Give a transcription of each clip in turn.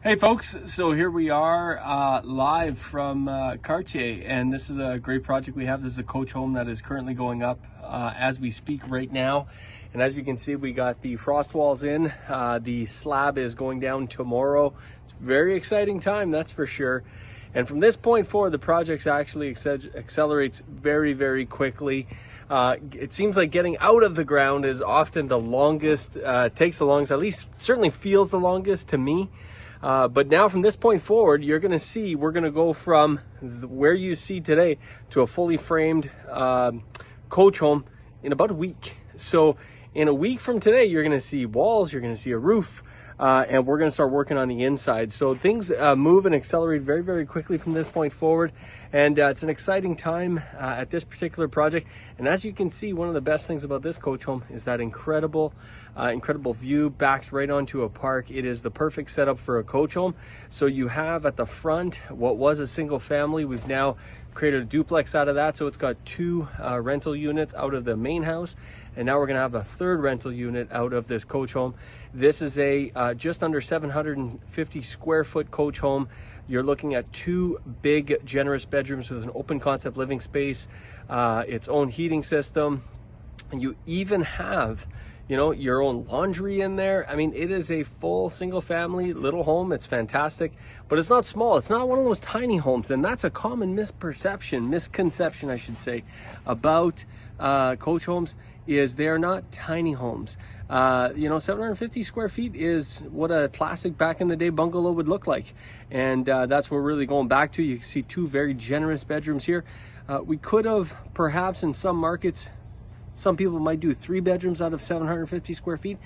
Hey folks, so here we are live from Cartier, and this is a great project we have. This is a coach home that is currently going up as we speak right now. And as you can see, we got the frost walls in. The slab is going down tomorrow. It's a very exciting time, that's for sure. And from this point forward, the project actually accelerates very, very quickly. It seems like getting out of the ground is often the longest, takes the longest, at least certainly feels the longest to me. But now from this point forward, you're going to see, we're going to go from where you see today to a fully framed coach home in about a week. So in a week from today, you're going to see walls, you're going to see a roof, and we're going to start working on the inside. So things move and accelerate very, very quickly from this point forward. And it's an exciting time at this particular project. And as you can see, one of the best things about this coach home is that incredible view backs right onto a park. It is the perfect setup for a coach home. So you have at the front what was a single family. We've now created a duplex out of that. So it's got two rental units out of the main house. And now we're going to have a third rental unit out of this coach home. This is a just under 750 square foot coach home. You're looking at two big, generous bedrooms with an open concept living space, its own heating system. And you even have, you know, your own laundry in there. I mean, it is a full single family little home. It's fantastic, but it's not small. It's not one of those tiny homes. And that's a common misconception, I should say, about coach homes is they're not tiny homes. 750 square feet is what a classic back in the day bungalow would look like. And that's what we're really going back to. You can see two very generous bedrooms here. We could have perhaps in some markets, some people might do 3 bedrooms out of 750 square feet.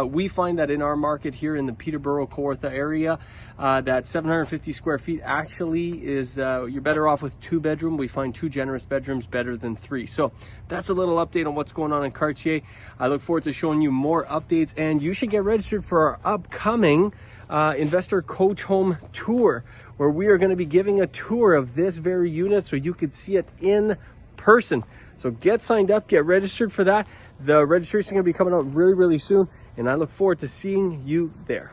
We find that in our market here in the Peterborough, Kawartha area, that 750 square feet actually is, you're better off with 2 bedroom. We find 2 generous bedrooms better than 3. So that's a little update on what's going on in Cartier. I look forward to showing you more updates, and you should get registered for our upcoming investor coach home tour, where we are going to be giving a tour of this very unit so you could see it in person. So get signed up, get registered for that. The registration is going to be coming out really, really soon, and I look forward to seeing you there.